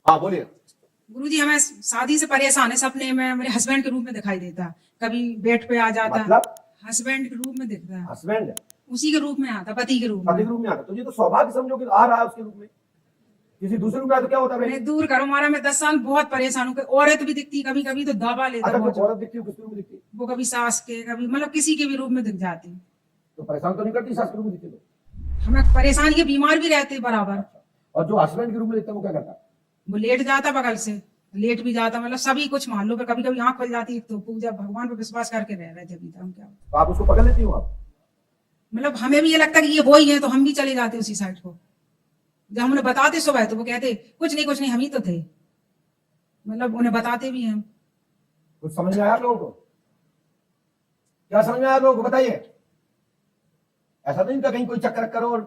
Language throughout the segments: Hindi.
हाँ बोलिए। गुरुजी हमें शादी से परेशान है, सपने में मेरे हस्बैंड के रूप में दिखाई देता, कभी बेड पे आ जाता। मतलब हस्बैंड के रूप में दिखता है, हस्बैंड उसी के रूप में आता, पति के रूप पति में। के रूप में आता, तो ये तो सौभाग्य समझो कि आ रहा है उसके रूप में। किसी दूसरे रूप में आया तो क्या होता है नहीं भाई? दूर करो मारा, मैं 10 साल बहुत परेशान हूँ। औरत भी दिखती कभी कभी तो दबा लेता अच्छा, बहुत तो औरत दिखती है किस रूप में दिखती है? वो कभी सास के, कभी मतलब किसी के भी रूप में दिख जाती। तो परेशान तो नहीं करती सास के रूप में दिखती तो? हमें परेशान, ये बीमार भी रहते बराबर। और जो हस्बैंड के रूप में दिखता है वो क्या करता है? वो लेट जाता बगल से, लेट भी जाता, मतलब सभी कुछ मान लो। पर कभी कभी आंख खुल जाती तो पूजा भगवान पर विश्वास करके रह रहे थे अभी तक। हम क्या तो आप उसको पकड़ लेती हो आप? मतलब हमें भी ये लगता है कि ये वो ही है, तो हम भी चले जाते उसी साइड को। जब हम उन्हें बताते सुबह तो वो कहते कुछ नहीं हम ही तो थे, मतलब उन्हें बताते भी हैं। कुछ समझ में आया आप लोगों को? क्या समझ में आया आप लोगों को बताइए। ऐसा तो नहीं था कहीं कोई चक्कर करो और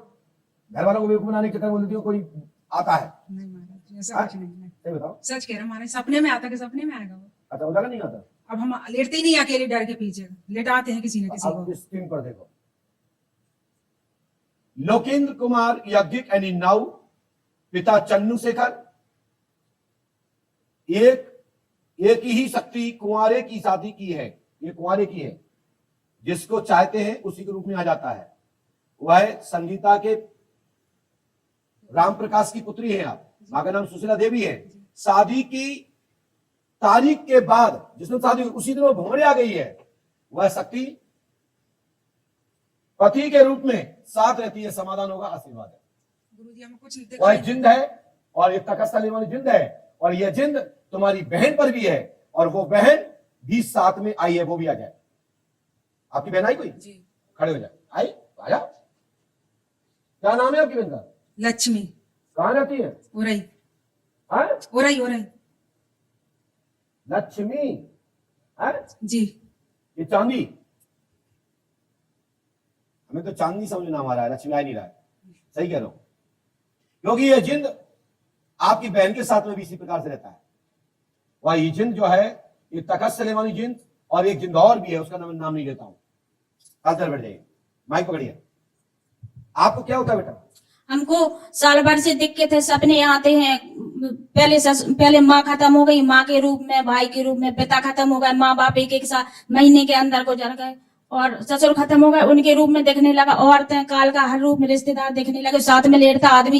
घर वालों को बेवकूफ बनाने के चक्कर बोल देती हो कोई आता है? नहीं महाराज ऐसा कुछ नहीं है। सही बताओ। सच कह रहे हैं महाराज, सपने में आता कि सपने में आएगा वो। अच्छा, उनका नहीं आता? अब हम लेटते ही नहीं अकेले डर के पीछे, लेटाते हैं किसी न किसी अब को। स्क्रीन पर देखो, लोकेंद्र कुमार याज्ञिक एंड नाउ, पिता चन्नू शेखर, एक ही शक्ति कुंवारे की शादी की है, ये कुंवारे की है, जिसको चाहते हैं उसी के रूप में आ जाता है। वह संगीता के राम प्रकाश की पुत्री है। आप, मां का नाम सुशीला देवी है। शादी की तारीख के बाद जिसने शादी उसी दिन वो भंवरे आ गई है। वह शक्ति पति के रूप में साथ रहती है, समाधान होगा, आशीर्वाद है। गुरुजी हमें कुछ वह जिंद है और ये तकस्सली वाली जिंद है, और यह जिंद तुम्हारी बहन पर भी है, और वो बहन भी साथ में आई है, वो भी आ जाए। आपकी बहन आई कोई? जी। खड़े हो जाए, आई आया। क्या नाम है आपकी बहन का? लक्ष्मी। कहां रहती है? ओरई। हाँ? ओरई। लक्ष्मी है जी। ये चांदी, हमें तो चांदी समझ नाम आ रहा है, लक्ष्मी आ नहीं रहा है। सही कह रहा हूं, क्योंकि ये जिंद आपकी बहन के साथ में भी इसी प्रकार से रहता है। वह ये जिंद जो है ये तकस्सली वाली जिंद, और एक जिंद और भी है, उसका नाम नहीं लेता हूं। अंदर बैठ जाइए, माइक पकड़िए। आपको क्या होता है बेटा? हमको साल भर से दिक्कत है, सपने आते हैं। पहले माँ खत्म हो गई, माँ के रूप में, भाई के रूप में, पिता खत्म हो गए, माँ बाप एक साथ महीने के अंदर गुजर गए, और ससुर खत्म हो गए, उनके रूप में देखने लगा। औरतें काल का हर रूप में, रिश्तेदार देखने लगे, साथ में लेटता आदमी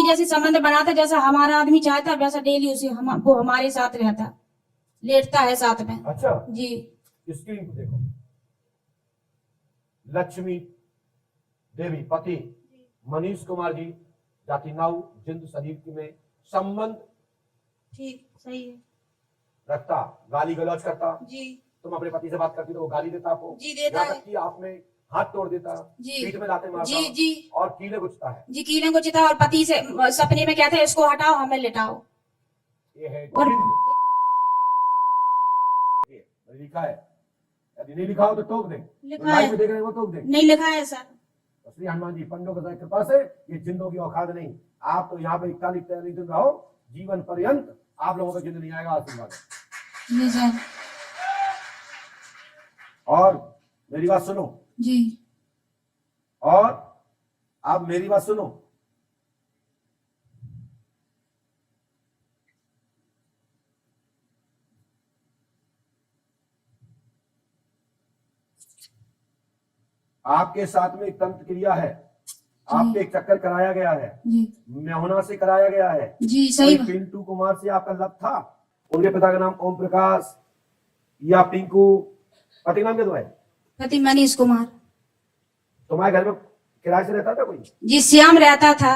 जैसे संबंध बनाता, जैसा हमारा आदमी चाहता वैसा डेली वो हमारे साथ रहता, लेटता है साथ में। अच्छा जी। स्क्रीन को देखो, लक्ष्मी देवी पति मनीष कुमार जी, जाति नाउ, जिंद शरीर में, संबंध ठीक सही है। रखता, गाली गलौज करता। जी। तुम अपने पति से बात करती तो वो गाली देता आपको। जी देता है। कि आप में हाथ तोड़ देता, जी। पीठ में लाते मारता। जी जी। और कीले गुजता है। जी कीले गुजता, और पति से सपने में कहते हैं इसको हटाओ, हमें लिटाओ। ये है और लिखा है, यदि नहीं लिखा हो तो टोक दें। लिखा है, देख रहे हैं वो टोक दें। नहीं लिखा है सर। श्री हनुमान जी पंडों की कृपा से ये जिंदों की औकात नहीं। आप तो यहाँ पे 41 दिन रहो, जीवन पर्यंत आप लोगों का जिंद नहीं आएगा, आशीर्वाद है। जी सर। और मेरी बात सुनो जी। और आप मेरी बात सुनो, आपके साथ में एक तंत्र क्रिया है, आपके एक चक्कर कराया गया है, मेहुना से कराया गया है। जी सही। पिंटू कुमार से आपका लव था, उनके पिता का नाम ओम प्रकाश या पिंकू, पति नाम क्या तुम्हारे? पति मनीष कुमार। तुम्हारे घर में किराए से रहता था कोई? जी श्याम रहता था।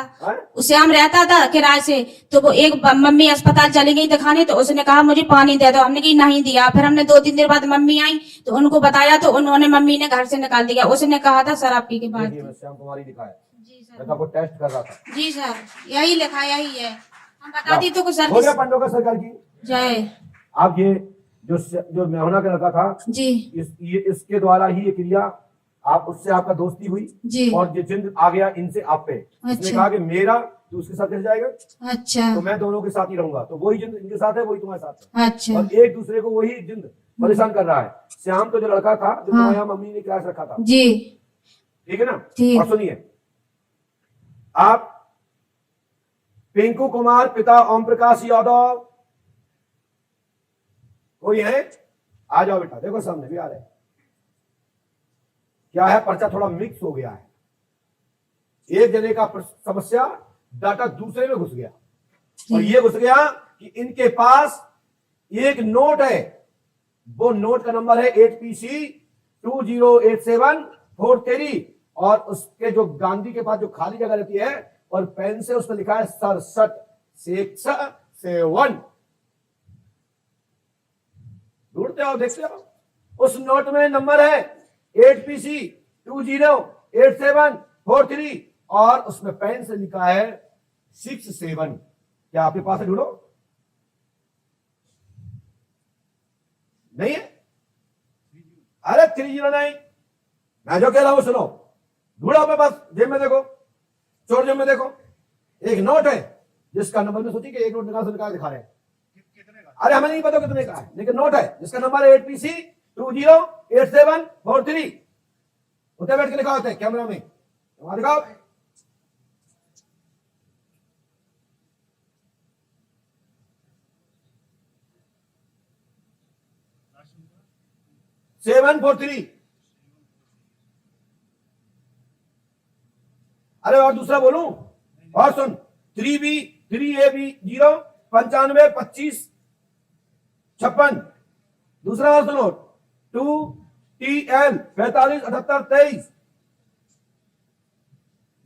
श्याम रहता था किराए से। तो वो एक मम्मी अस्पताल चली गई दिखाने, तो उसने कहा मुझे पानी दे दो, हमने कहा नहीं दिया। फिर हमने 2-3 दिन बाद मम्मी आई तो उनको बताया, तो उन्होंने मम्मी ने घर से निकाल दिया। उसने कहा था शराब पी के बाद। श्याम कुमारी लिखा है। जी सर। मैं टेस्ट कर रहा था। जी सर यही लिखा, यही है। हम बता दी तो सर। हो गया पंडों का सरकार की जय। आप ये जो मेहुना का लड़का था जी, इसके द्वारा ही ये क्रिया, आप उससे आपका दोस्ती हुई जी। और ये जिंद आ गया इनसे आप पे। इसने कहा कि मेरा तो उसके साथ कैसे जाएगा? अच्छा। तो मैं दोनों के साथ ही रहूंगा, तो वही जिंद इनके साथ है, वही तुम्हारे साथ है। अच्छा। और एक दूसरे को वही जिंद परेशान कर रहा है। श्याम तो जो लड़का था जो तुम्हारे यहाँ मम्मी ने क्लास रखा था, जी ठीक है ना? ठीक। और सुनिए, आप पिंकू कुमार पिता ओम प्रकाश यादव, कोई है? आ जाओ बेटा, देखो सामने भी आ रहे हैं। क्या है, पर्चा थोड़ा मिक्स हो गया है। एक जने का समस्या डाटा दूसरे में घुस गया, और ये घुस गया कि इनके पास एक नोट है, वो नोट का नंबर है 8PC 208743, और उसके जो गांधी के पास जो खाली जगह रहती है और पेन से उस पर लिखा है 6767। ढूंढते आओ, देखते आओ, उस नोट में नंबर है 8PC 208743, और उसमें पेन से लिखा है 67। क्या आपके पास है? ढूंढो। नहीं है? अरे 309। मैं जो कह रहा हूं सुनो, ढूंढो अपने पास, जेब में देखो, चोर जेब में देखो, एक नोट है जिसका नंबर, में सोचिए कि एक नोट निकाल दिखा रहे हैं, अरे हमें नहीं पता कितने का है, लेकिन नोट है जिसका नंबर है 8PC 208743। उधर बैठ के लिखा होता है कैमरा में, वहां दिखाओ। सेवन 43। अरे और दूसरा बोलूं, और सुन, 3B 3AB 0 95 25 56। दूसरा और सुनो, 2TL 45 78 23।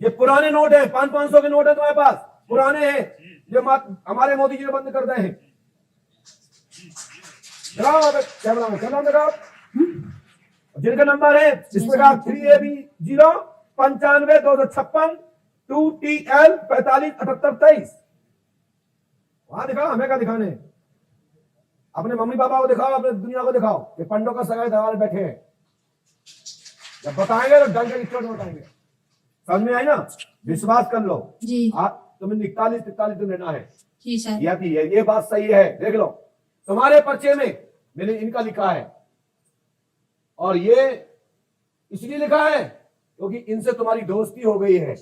ये पुराने नोट है, 500 के नोट है तुम्हारे पास, पुराने हैं, ये हमारे मोदी जी ने बंद कर दिए हैं। कैमरा में दिखाओ, जिनका नंबर है इस प्रकार 3AB 0 95 256 2TL 45 78 23। वहां दिखाओ, हमें क्या दिखाने, अपने मम्मी पापा को दिखाओ, अपने दुनिया को दिखाओ कि पंडों का सगाई दरबार बैठे हैं। जब बताएंगे तो डंके की चोट बताएंगे। समझ में आई ना? विश्वास कर लो जी। तुम्हें 41 दिन रहना है। जी सर। ये बात सही है, देख लो तुम्हारे पर्चे में मैंने इनका लिखा है, और ये इसलिए लिखा है क्योंकि इनसे तुम्हारी दोस्ती हो गई है।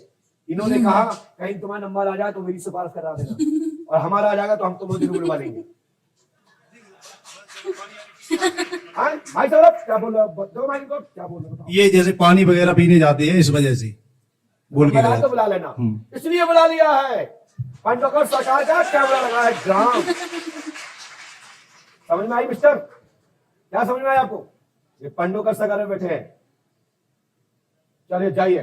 इन्होंने कहा कहीं तुम्हारा नंबर आ जाए तो मेरी सिफारिश करा देना, और हमारा आ जाएगा तो हम तुम्हें जरूर बुलवा लेंगे। भाई साहब क्या बोल रहे हो? दो भाई को क्या बोल रहे हो? ये जैसे पानी वगैरह पीने जाते हैं, इस वजह से बोल के तो बुला लेना, इसलिए बुला लिया है। पंचोकर सरकार का कैमरा लगा है ग्राम। समझ में आई मिस्टर? क्या समझ में आया आपको? ये पंडोकर सरकार में बैठे हैं। चलिए जाइए,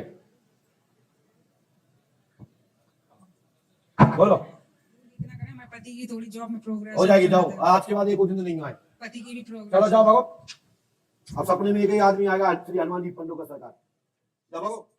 बोलो। इतना करें, मैं पति की थोड़ी जॉब में प्रोग्रेस हो जाएगी, जाओ। आज के बाद एक दिन नहीं आए, पति की भी प्रोग्रेस। चलो जाओ भागो। अब सपने में एक ही आदमी आएगा, श्री हनुमान जी पंडोकर सरकार। जाओ भागो।